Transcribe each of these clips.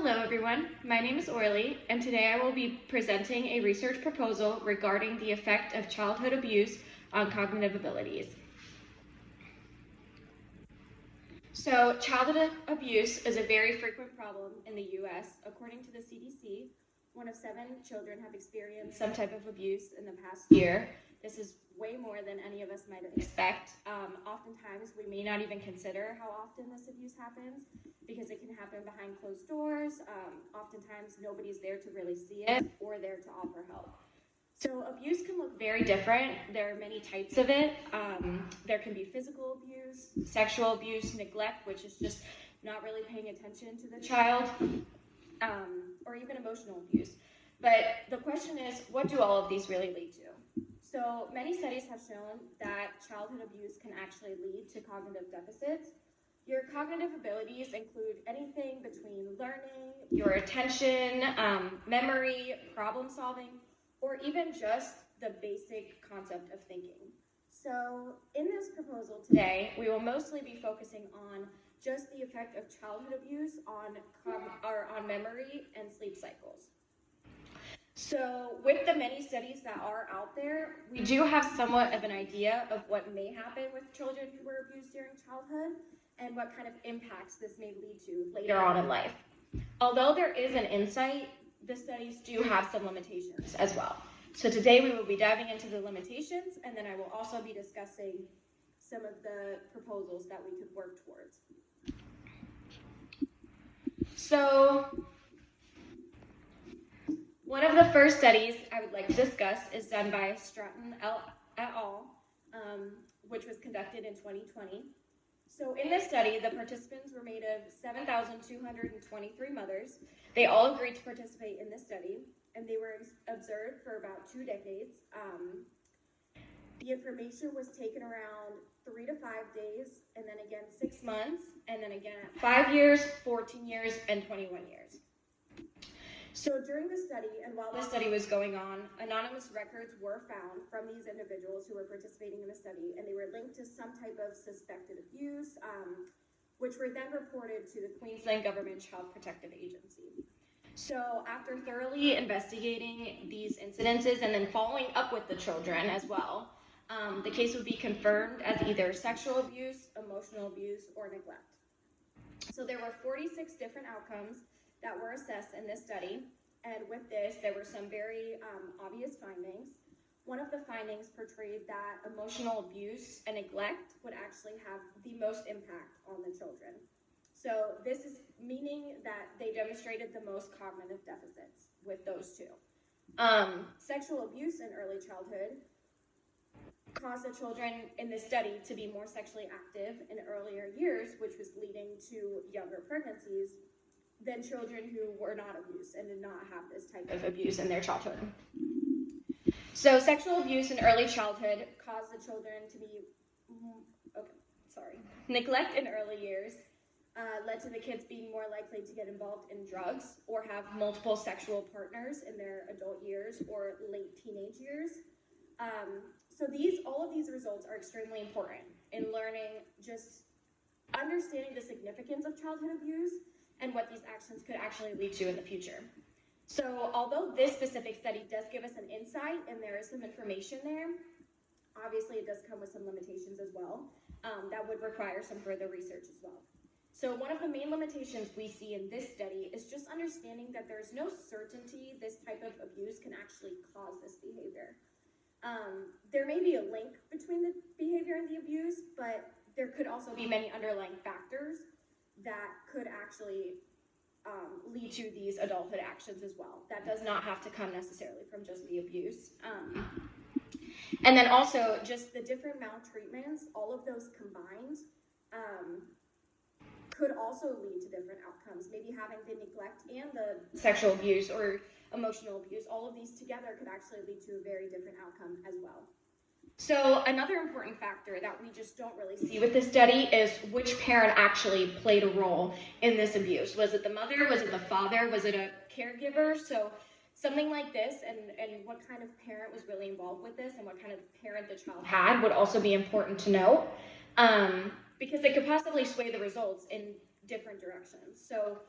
Hello everyone, my name is Aurely, and today I will be presenting a research proposal regarding the effect of childhood abuse on cognitive abilities. So, childhood abuse is a very frequent problem in the US. According to the CDC, 1 of 7 children have experienced some type of abuse in the past year. This is way more than any of us might expect. Oftentimes, we may not even consider how often this abuse happens because it can happen behind closed doors. Oftentimes, nobody's there to really see it or there to offer help. So abuse can look very different. There are many types of it. There can be physical abuse, sexual abuse, neglect, which is just not really paying attention to the child, or even emotional abuse. But the question is, what do all of these really lead to? So many studies have shown that childhood abuse can actually lead to cognitive deficits. Your cognitive abilities include anything between learning, your attention, memory, problem solving, or even just the basic concept of thinking. So in this proposal today, we will mostly be focusing on just the effect of childhood abuse on memory and sleep cycles. So with the many studies that are out there, we do have somewhat of an idea of what may happen with children who were abused during childhood and what kind of impacts this may lead to later on in life. Although there is an insight, the studies do have some limitations as well. So today we will be diving into the limitations, and then I will also be discussing some of the proposals that we could work towards. So one of the first studies I would like to discuss is done by Stratton et al., which was conducted in 2020. So in this study, the participants were made of 7,223 mothers. They all agreed to participate in this study, and they were observed for about 2 decades. The information was taken around 3 to 5 days, and then again 6 months, and then again at 5 years, 14 years, and 21 years. So during the study, and while the study was going on, anonymous records were found from these individuals who were participating in the study, and they were linked to some type of suspected abuse, which were then reported to the Queensland Government Child Protective Agency. So after thoroughly investigating these incidences and then following up with the children as well, the case would be confirmed as either sexual abuse, emotional abuse, or neglect. So there were 46 different outcomes that were assessed in this study, and with this, there were some very obvious findings. One of the findings portrayed that emotional abuse and neglect would actually have the most impact on the children. So this is meaning that they demonstrated the most cognitive deficits with those two. Sexual abuse in early childhood caused the children in this study to be more sexually active in earlier years, which was leading to younger pregnancies than children who were not abused and did not have this type of abuse in their childhood. So sexual abuse in early childhood caused the children to be, neglect in early years led to the kids being more likely to get involved in drugs or have multiple sexual partners in their adult years or late teenage years. So all of these results are extremely important in learning, just understanding the significance of childhood abuse and what these actions could actually lead to in the future. So although this specific study does give us an insight and there is some information there, obviously it does come with some limitations as well. That would require some further research as well. So one of the main limitations we see in this study is just understanding that there's no certainty this type of abuse can actually cause this behavior. There may be a link between the behavior and the abuse, but there could also be many underlying factors that could actually lead to these adulthood actions as well. That does not have to come necessarily from just the abuse. And then also just the different maltreatments, all of those combined could also lead to different outcomes. Maybe having the neglect and the sexual abuse or emotional abuse, all of these together could actually lead to a very different outcome as well. So another important factor that we just don't really see with this study is which parent actually played a role in this abuse. Was it the mother? Was it the father? Was it a caregiver? So something like this and what kind of parent was really involved with this and what kind of parent the child had would also be important to know because it could possibly sway the results in different directions. So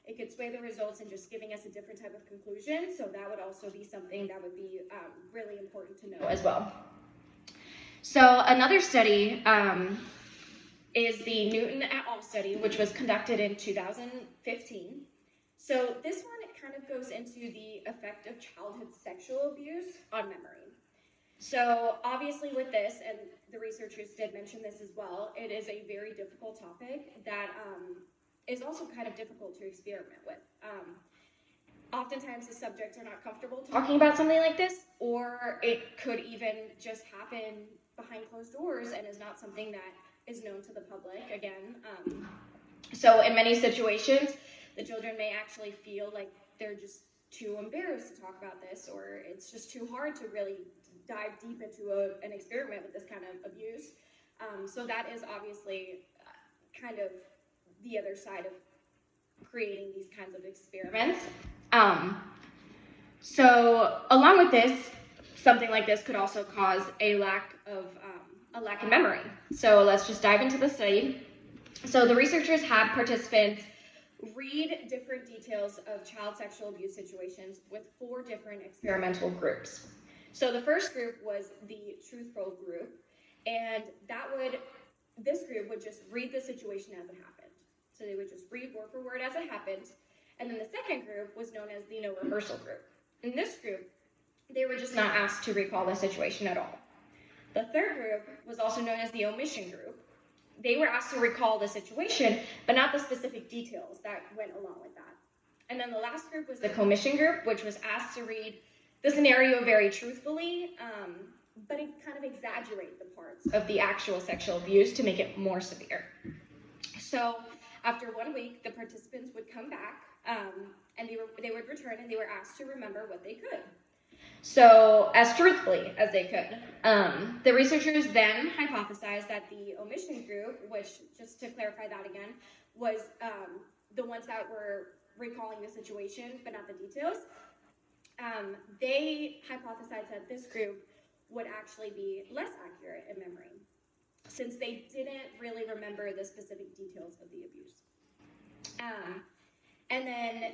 it could sway the results and just giving us a different type of conclusion. So that would also be something that would be really important to know as well. So another study is the Newton et al. Study, which was conducted in 2015. So this one, it kind of goes into the effect of childhood sexual abuse on memory. So obviously with this, and the researchers did mention this as well, it is a very difficult topic that is also kind of difficult to experiment with. Oftentimes the subjects are not comfortable talking about something like this, or it could even just happen behind closed doors and is not something that is known to the public, again. So in many situations, the children may actually feel like they're just too embarrassed to talk about this, or it's just too hard to really dive deep into an experiment with this kind of abuse. So that is obviously kind of the other side of creating these kinds of experiments. So along with this, something like this could also cause a lack in memory. So let's just dive into the study. So the researchers had participants read different details of child sexual abuse situations with 4 different experimental groups. So the first group was the truthful group, and this group would just read the situation as it happened. So they would just read word for word as it happened. And then the second group was known as the no rehearsal group. In this group, they were just not asked to recall the situation at all. The third group was also known as the omission group. They were asked to recall the situation, but not the specific details that went along with that. And then the last group was the commission group, which was asked to read the scenario very truthfully, but it kind of exaggerate the parts of the actual sexual abuse to make it more severe. So after 1 week, the participants would come back, and they would return, and they were asked to remember what they could. So as truthfully as they could. The researchers then hypothesized that the omission group, which, just to clarify that again, was the ones that were recalling the situation but not the details. They hypothesized that this group would actually be less accurate in memory, since they didn't really remember the specific details of the abuse. And then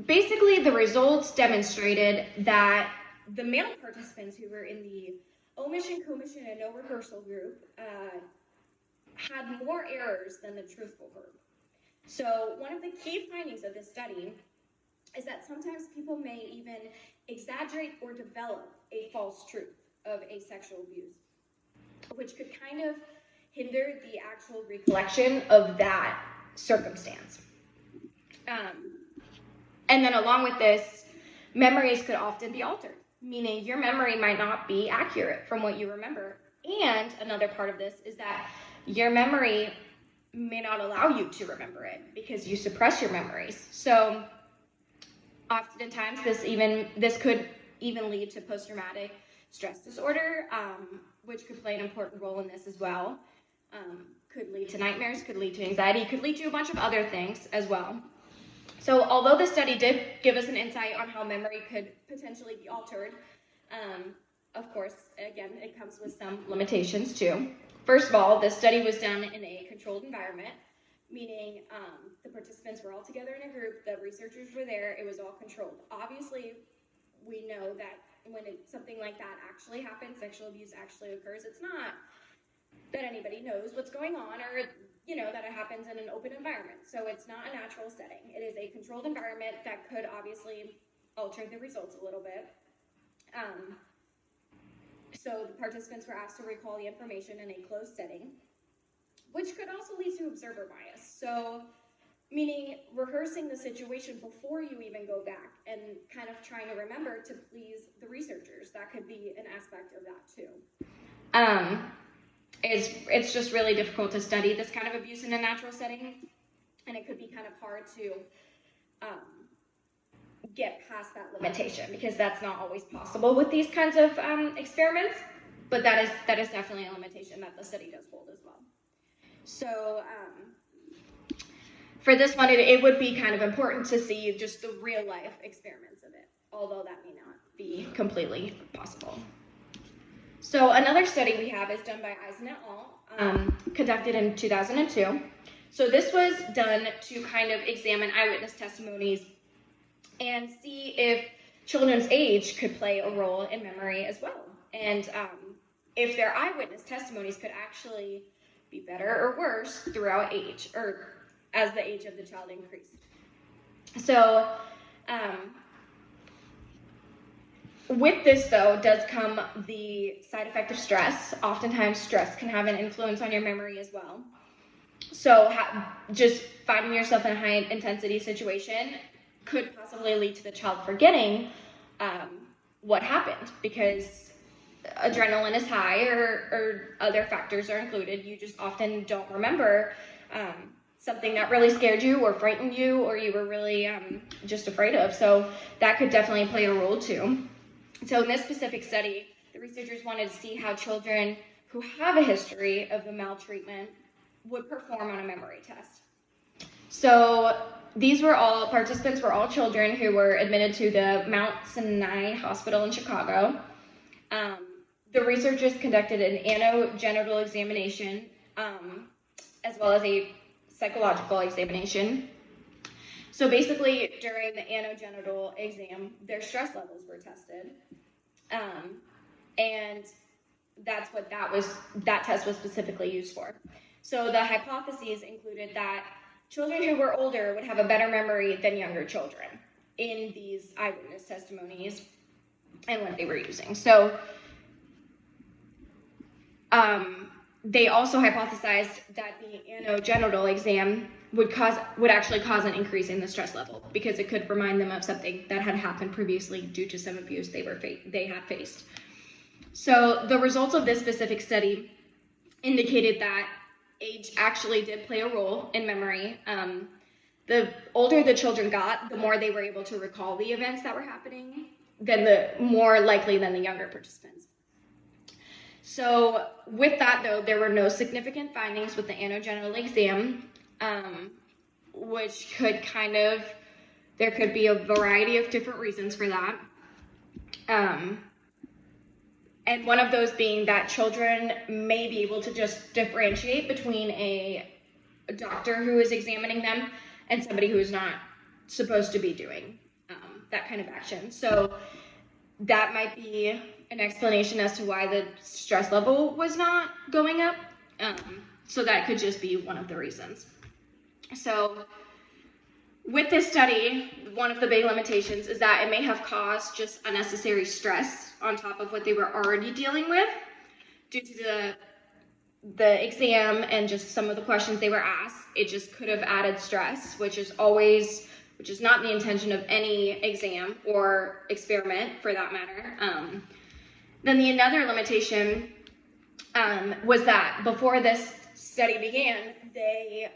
basically the results demonstrated that the male participants who were in the omission, commission, and no rehearsal group had more errors than the truthful group. So one of the key findings of this study is that sometimes people may even exaggerate or develop a false truth of a sexual abuse, which could kind of hinder the actual recollection of that circumstance. And then along with this, memories could often be altered, meaning your memory might not be accurate from what you remember. And another part of this is that your memory may not allow you to remember it because you suppress your memories. So oftentimes this could even lead to post-traumatic stress disorder, which could play an important role in this as well. Could lead to nightmares, could lead to anxiety, could lead to a bunch of other things as well. So although the study did give us an insight on how memory could potentially be altered, of course, again, it comes with some limitations too. First of all, this study was done in a controlled environment, meaning the participants were all together in a group, the researchers were there, it was all controlled. Obviously, we know that when something like that actually happens, sexual abuse actually occurs, it's not that anybody knows what's going on, or that it happens in an open environment. So it's not a natural setting. It is a controlled environment that could obviously alter the results a little bit. So the participants were asked to recall the information in a closed setting, which could also lead to observer bias. So meaning rehearsing the situation before you even go back and kind of trying to remember to please the researchers. That could be an aspect of that too. It's just really difficult to study this kind of abuse in a natural setting, and it could be kind of hard to get past that limitation, because that's not always possible with these kinds of experiments, but that is definitely a limitation that the study does hold as well. So for this one, it would be kind of important to see just the real life experiments of it, although that may not be completely possible. So another study we have is done by Eisen et al., conducted in 2002. So this was done to kind of examine eyewitness testimonies and see if children's age could play a role in memory as well, and if their eyewitness testimonies could actually be better or worse throughout age, or as the age of the child increased. So with this, though, does come the side effect of stress. Oftentimes, stress can have an influence on your memory as well. So just finding yourself in a high-intensity situation could possibly lead to the child forgetting what happened, because adrenaline is high, or other factors are included. You just often don't remember something that really scared you or frightened you, or you were really just afraid of. So that could definitely play a role too. So in this specific study, the researchers wanted to see how children who have a history of the maltreatment would perform on a memory test. So participants were all children who were admitted to the Mount Sinai Hospital in Chicago. The researchers conducted an anogenital examination, as well as a psychological examination. So basically, during the anogenital exam, their stress levels were tested, and that's what that test was specifically used for. So the hypotheses included that children who were older would have a better memory than younger children in these eyewitness testimonies and what they were using. So they also hypothesized that the anogenital exam would actually cause an increase in the stress level, because it could remind them of something that had happened previously due to some abuse they had faced. So the results of this specific study indicated that age actually did play a role in memory. The older the children got, the more they were able to recall the events that were happening, the more likely than the younger participants. So with that, though, there were no significant findings with the anogenital exam, which could there could be a variety of different reasons for that. And one of those being that children may be able to just differentiate between a doctor who is examining them and somebody who is not supposed to be doing that kind of action. So that might be an explanation as to why the stress level was not going up. So that could just be one of the reasons. So with this study, one of the big limitations is that it may have caused just unnecessary stress on top of what they were already dealing with due to the exam and just some of the questions they were asked. It just could have added stress, which is not the intention of any exam or experiment for that matter. Then another limitation was that before this study began, the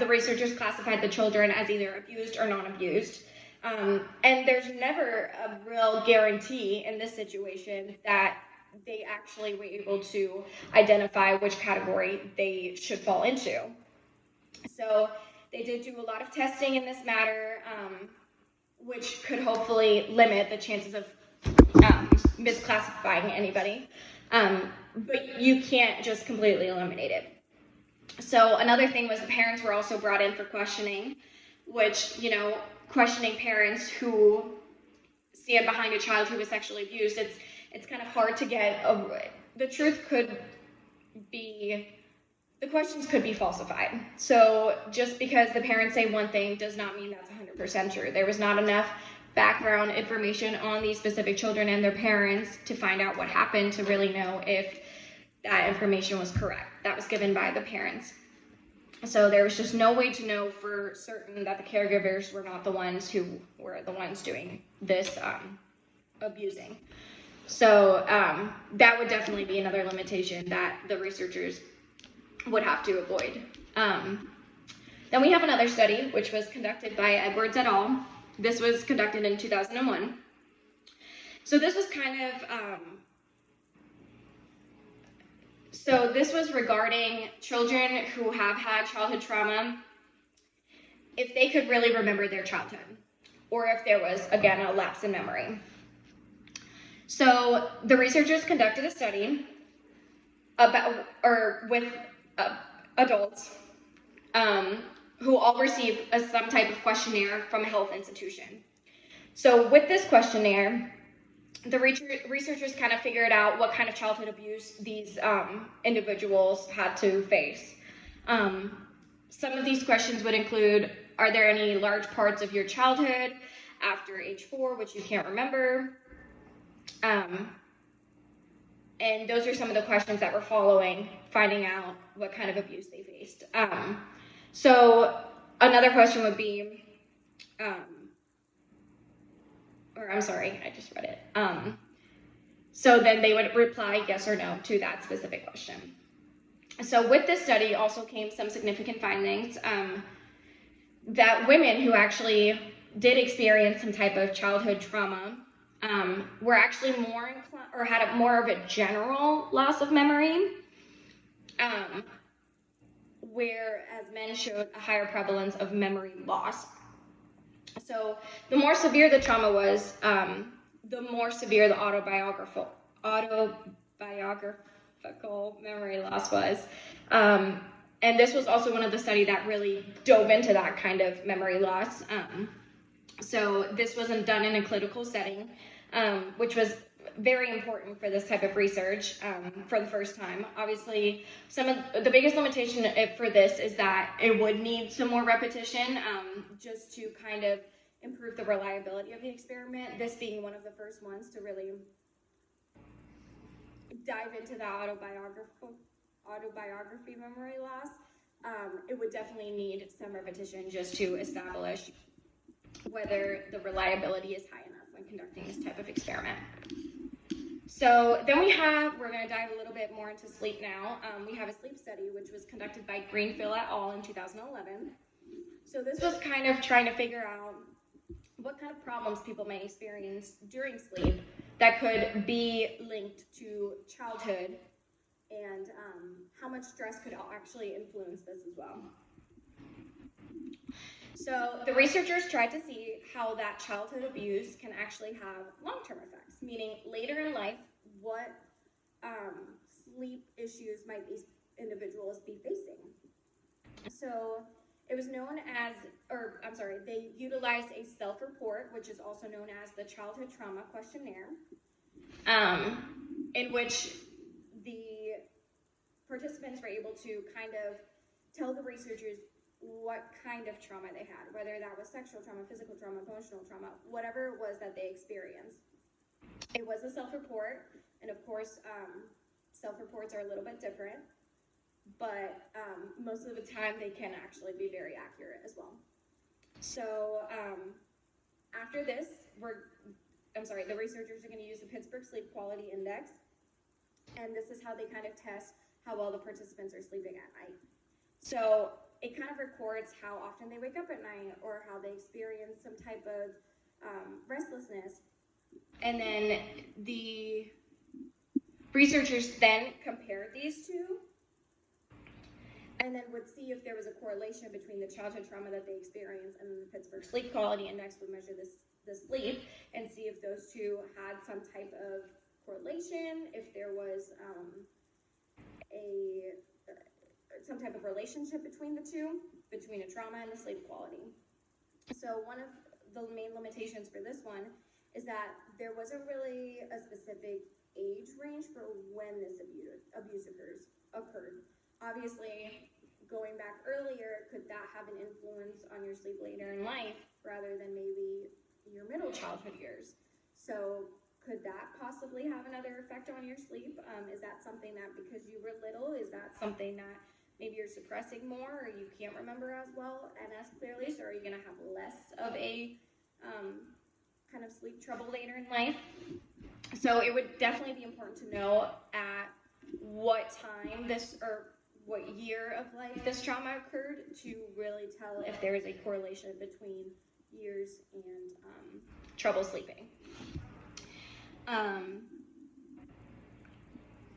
researchers classified the children as either abused or non-abused. And there's never a real guarantee in this situation that they actually were able to identify which category they should fall into. So they did do a lot of testing in this matter, which could hopefully limit the chances of misclassifying anybody. But you can't just completely eliminate it. So another thing was the parents were also brought in for questioning, which, questioning parents who stand behind a child who was sexually abused, it's kind of hard to get the truth the questions could be falsified. So just because the parents say one thing does not mean that's 100% true. There was not enough background information on these specific children and their parents to find out what happened to really know if that information was correct. That was given by the parents. So there was just no way to know for certain that the caregivers were not the ones who were the ones doing this abusing. So that would definitely be another limitation that the researchers would have to avoid. Then we have another study, which was conducted by Edwards et al. This was conducted in 2001. So this was this was regarding children who have had childhood trauma, if they could really remember their childhood, or if there was, again, a lapse in memory. So the researchers conducted a study with adults who all receive some type of questionnaire from a health institution. So with this questionnaire, the researchers kind of figured out what kind of childhood abuse these individuals had to face. Some of these questions would include, are there any large parts of your childhood after age 4 which you can't remember? And those are some of the questions that were following finding out what kind of abuse they faced. So another question would be, or I'm sorry, I just read it. So then they would reply yes or no to that specific question. So with this study also came some significant findings that women who actually did experience some type of childhood trauma were actually more inclined, or had more of a general loss of memory, whereas men showed a higher prevalence of memory loss. So the more severe the trauma was, the more severe the autobiographical memory loss was. And this was also one of the studies that really dove into that kind of memory loss. So this wasn't done in a clinical setting, which was very important for this type of research for the first time. Obviously, some of the biggest limitation for this is that it would need some more repetition just to kind of improve the reliability of the experiment, this being one of the first ones to really dive into the autobiography memory loss. It would definitely need some repetition just to establish whether the reliability is high enough when conducting this type of experiment. So then we're going to dive a little bit more into sleep now. We have a sleep study which was conducted by Greenfield et al. In 2011. So this was kind of trying to figure out what kind of problems people may experience during sleep that could be linked to childhood, and how much stress could actually influence this as well. So the researchers tried to see how that childhood abuse can actually have long-term effects, meaning later in life, what sleep issues might these individuals be facing. So it was known as, they utilized a self-report, which is also known as the Childhood Trauma Questionnaire, in which the participants were able to kind of tell the researchers what kind of trauma they had, whether that was sexual trauma, physical trauma, emotional trauma, whatever it was that they experienced. It was a self-report, and of course, self-reports are a little bit different, but most of the time they can actually be very accurate as well. So after this, the researchers are going to use the Pittsburgh Sleep Quality Index, and this is how they kind of test how well the participants are sleeping at night. So it kind of records how often they wake up at night or how they experience some type of restlessness. And then the researchers then compared these two and then would see if there was a correlation between the childhood trauma that they experienced and the Pittsburgh Sleep Quality Index would measure the sleep and see if those two had some type of correlation, if there was some type of relationship between the two, between the trauma and the sleep quality. So one of the main limitations for this one is that there wasn't really a specific age range for when this abuse occurred. Obviously, going back earlier, could that have an influence on your sleep later in life rather than maybe your middle childhood years? So could that possibly have another effect on your sleep? Is that something that because you were little, is that something that maybe you're suppressing more or you can't remember as well and as clearly, so are you going to have less of a kind of sleep trouble later in life? So it would definitely be important to know at what time what year of life this trauma occurred to really tell if there is a correlation between years and trouble sleeping.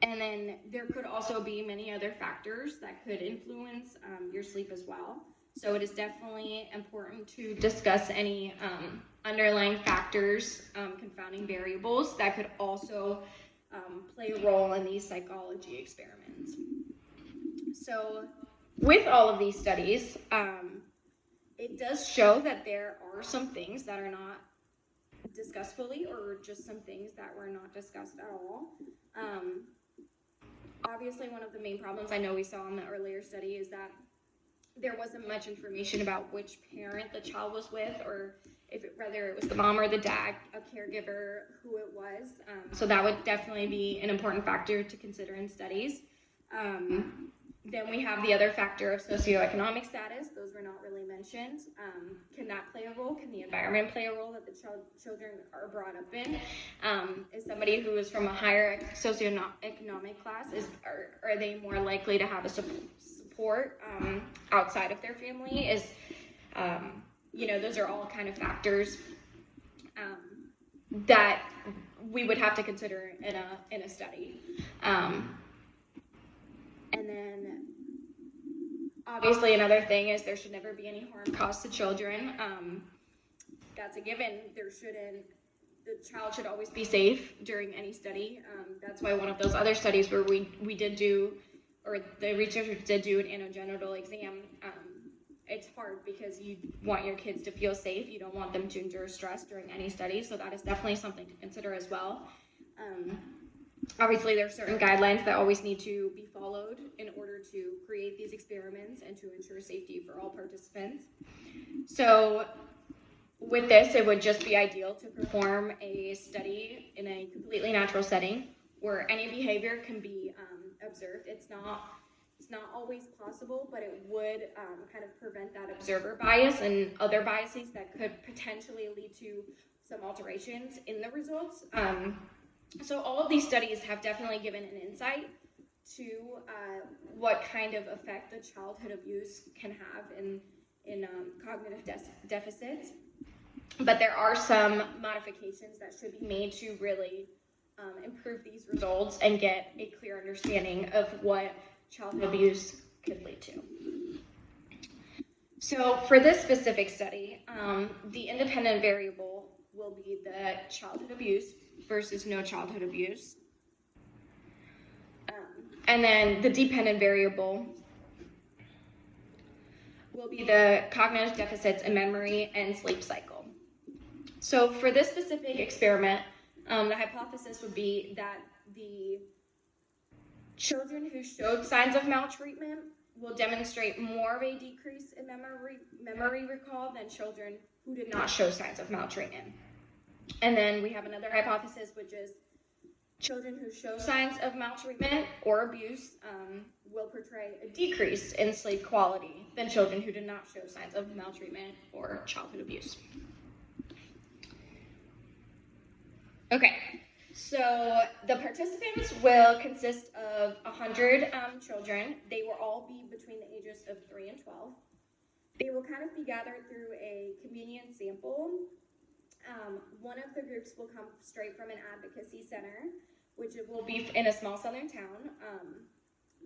And then there could also be many other factors that could influence your sleep as well. So it is definitely important to discuss any underlying factors, confounding variables that could also play a role in these psychology experiments. So with all of these studies, it does show that there are some things that are not discussed fully, or just some things that were not discussed at all. Obviously, one of the main problems I know we saw in the earlier study is that there wasn't much information about which parent the child was with, or whether it was the mom or the dad, a caregiver, who it was. So that would definitely be an important factor to consider in studies. Then we have the other factor of socioeconomic status. Those were not really mentioned. Can that play a role? Can the environment play a role that the children are brought up in? Is somebody who is from a higher socioeconomic class, are they more likely to have a support outside of their family? Those are all kind of factors that we would have to consider in a study. And then, obviously, another thing is there should never be any harm caused to children. That's a given. The child should always be safe during any study. That's why one of those other studies where we did do, or the researchers did do an anogenital exam, it's hard because you want your kids to feel safe. You don't want them to endure stress during any study, so that is definitely something to consider as well. Obviously, there are certain guidelines that always need to be followed in order to create these experiments and to ensure safety for all participants. So with this, it would just be ideal to perform a study in a completely natural setting where any behavior can be observed. It's not always possible, but it would kind of prevent that observer bias and other biases that could potentially lead to some alterations in the results. So all of these studies have definitely given an insight to what kind of effect the childhood abuse can have in cognitive deficits. But there are some modifications that should be made to really improve these results and get a clear understanding of what childhood abuse could lead to. So for this specific study, the independent variable will be the childhood abuse versus no childhood abuse. And then the dependent variable will be the cognitive deficits in memory and sleep cycle. So for this specific experiment, the hypothesis would be that the children who showed signs of maltreatment will demonstrate more of a decrease in memory recall than children who did not show signs of maltreatment. And then we have another hypothesis, which is children who show signs of maltreatment or abuse will portray a decrease in sleep quality than children who did not show signs of maltreatment or childhood abuse. Okay, so the participants will consist of 100 children. They will all be between the ages of 3 and 12. They will kind of be gathered through a convenience sample. One of the groups will come straight from an advocacy center, which will be in a small southern town.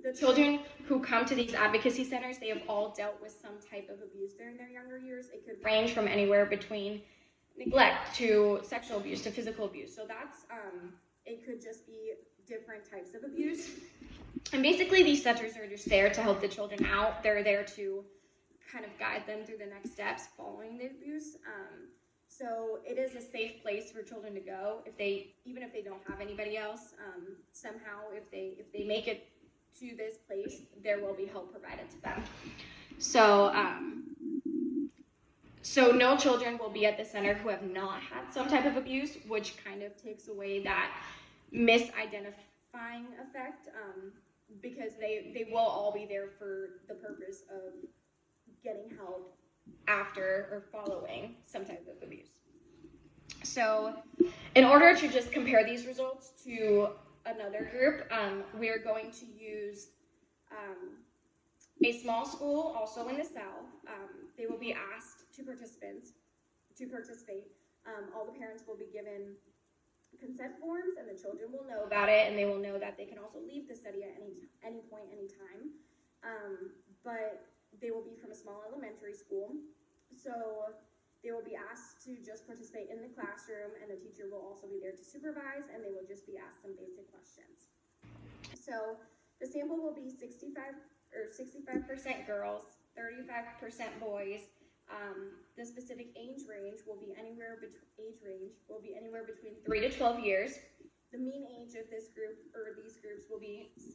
The children who come to these advocacy centers, they have all dealt with some type of abuse during their younger years. It could range from anywhere between neglect to sexual abuse to physical abuse. So that's, it could just be different types of abuse. And basically these centers are just there to help the children out. They're there to kind of guide them through the next steps following the abuse. So it is a safe place for children to go even if they don't have anybody else. Somehow, if they make it to this place, there will be help provided to them. So no children will be at the center who have not had some type of abuse, which kind of takes away that misidentifying effect, because they will all be there for the purpose of getting help after or following some type of abuse. So in order to just compare these results to another group, we are going to use a small school also in the South. They will be asked to participate. All the parents will be given consent forms, and the children will know about it, and they will know that they can also leave the study at any point, any time. But they will be from a small elementary school, so they will be asked to just participate in the classroom, and the teacher will also be there to supervise, and they will just be asked some basic questions. So the sample will be 65 or 65% girls, 35% boys. The specific age range will be anywhere between 3 to 12 years. The mean age of this group or these groups will be 6.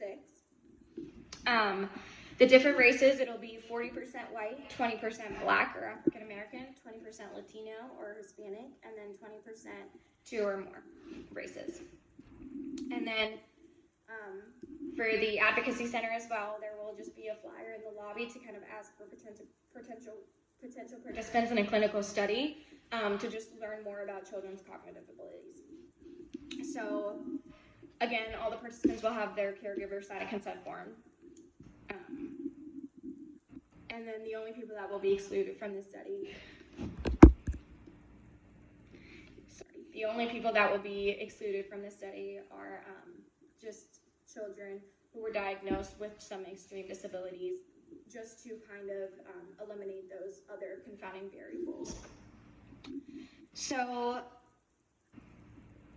The different races, it'll be 40% white, 20% black or African American, 20% Latino or Hispanic, and then 20% 2 or more races. And then for the Advocacy Center as well, there will just be a flyer in the lobby to kind of ask for potential participants in a clinical study to just learn more about children's cognitive abilities. So again, all the participants will have their caregiver sign a consent form. And then the only people that will be excluded from this study, the only people that will be excluded from this study are just children who were diagnosed with some extreme disabilities, just to kind of eliminate those other confounding variables. So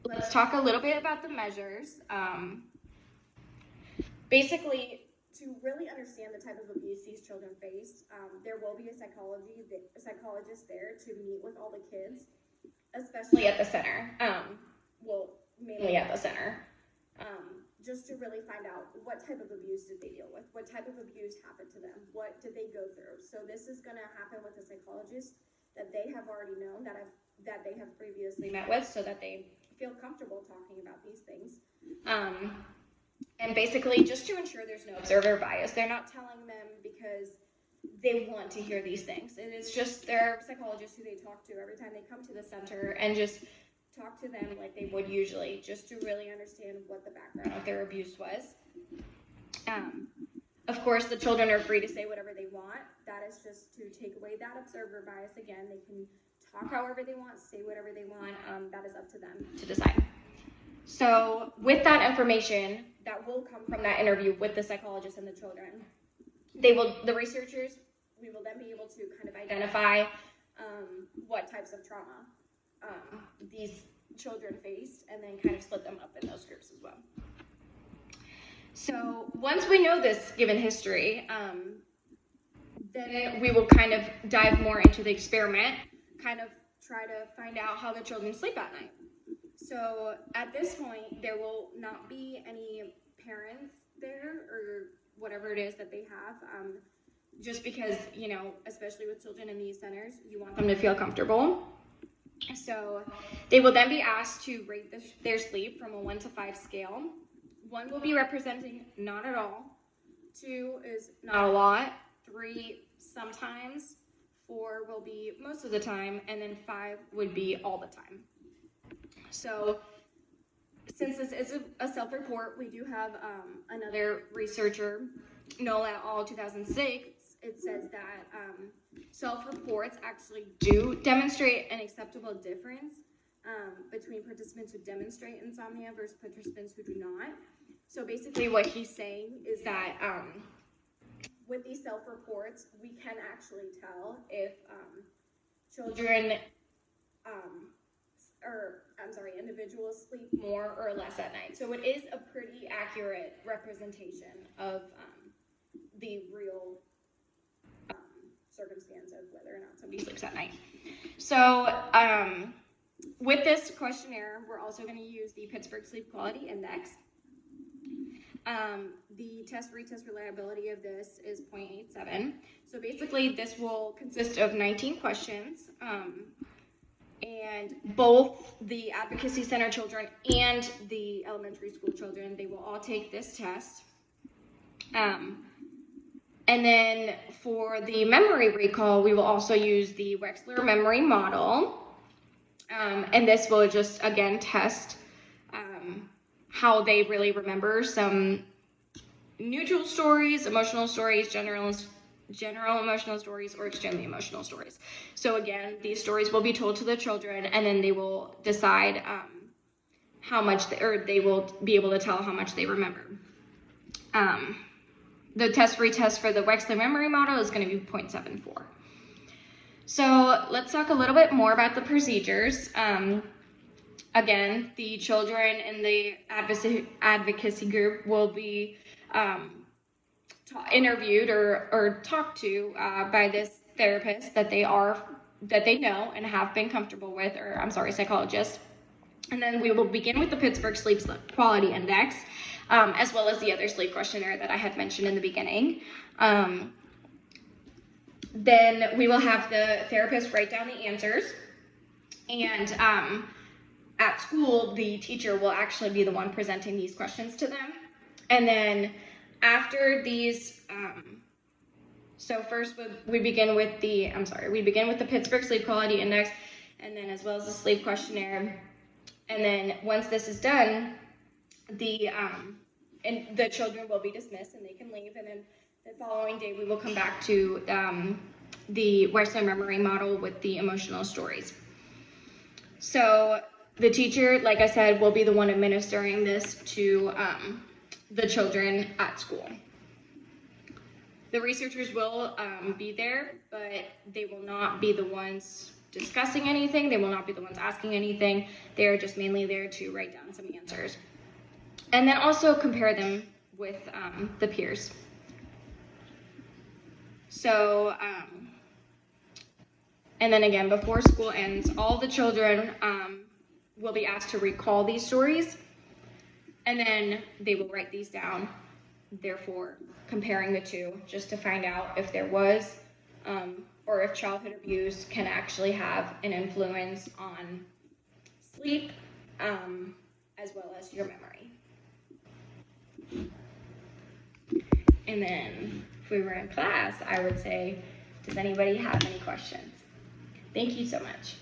let's talk a little bit about the measures. Basically, to really understand the type of abuse these children face, there will be a psychologist there to meet with all the kids, especially at the center. Mainly at the center. Just to really find out what type of abuse did they deal with, what type of abuse happened to them, what did they go through. So this is going to happen with a psychologist that they have already known, that they have previously met with, so that they feel comfortable talking about these things. And basically, just to ensure there's no observer bias. They're not telling them because they want to hear these things. It is just their psychologist who they talk to every time they come to the center, and just talk to them like they would usually, just to really understand what the background of their abuse was. Of course, the children are free to say whatever they want. That is just to take away that observer bias. Again, they can talk however they want, say whatever they want. That is up to them to decide. So with that information that will come from that interview with the psychologist and the children, the researchers, we will then be able to kind of identify what types of trauma these children faced, and then kind of split them up in those groups as well. So once we know this given history, then we will kind of dive more into the experiment, kind of try to find out how the children sleep at night. So at this point, there will not be any parents there or whatever it is that they have, just because, especially with children in these centers, you want them to feel comfortable. So they will then be asked to rate their sleep from a 1 to 5 scale. 1 will be representing not at all, 2 is not a lot, 3 sometimes, 4 will be most of the time, and then 5 would be all the time. So since this is a self-report, we do have another researcher, Noel et al. 2006. It says that self-reports actually do demonstrate an acceptable difference between participants who demonstrate insomnia versus participants who do not. So basically what he's saying is that with these self-reports, we can actually tell if individuals sleep more or less at night. So it is a pretty accurate representation of the real circumstance of whether or not somebody sleeps at night. So with this questionnaire, we're also going to use the Pittsburgh Sleep Quality Index. The retest reliability of this is 0.87. So basically this will consist of 19 questions, and both the Advocacy Center children and the elementary school children, they will all take this test. And then for the memory recall, we will also use the Wechsler memory model. And this will just, again, test how they really remember some neutral stories, emotional stories, general emotional stories, or extremely emotional stories. So again, these stories will be told to the children, and then they will decide how much, they will be able to tell how much they remember. The retest for the Wechsler memory model is going to be 0.74. So let's talk a little bit more about the procedures. Again, the children in the advocacy group will be interviewed or talked to by this therapist that they know and have been comfortable with, or I'm sorry, psychologist. And then we will begin with the Pittsburgh Sleep Quality Index, as well as the other sleep questionnaire that I had mentioned in the beginning. Then we will have the therapist write down the answers, and at school, the teacher will actually be the one presenting these questions to them. And then after these, so first we begin with the Pittsburgh Sleep Quality Index, and then as well as the sleep questionnaire. And then once this is done, the children will be dismissed and they can leave. And then the following day, we will come back to the Weissler memory model with the emotional stories. So the teacher, like I said, will be the one administering this to the children at school. The researchers will be there, but they will not be the ones discussing anything. They will not be the ones asking anything. They are just mainly there to write down some answers. And then also compare them with the peers. So, and then again, before school ends, all the children will be asked to recall these stories, and then they will write these down, therefore comparing the two, just to find out if there was or if childhood abuse can actually have an influence on sleep, as well as your memory. And then if we were in class, I would say, does anybody have any questions? Thank you so much.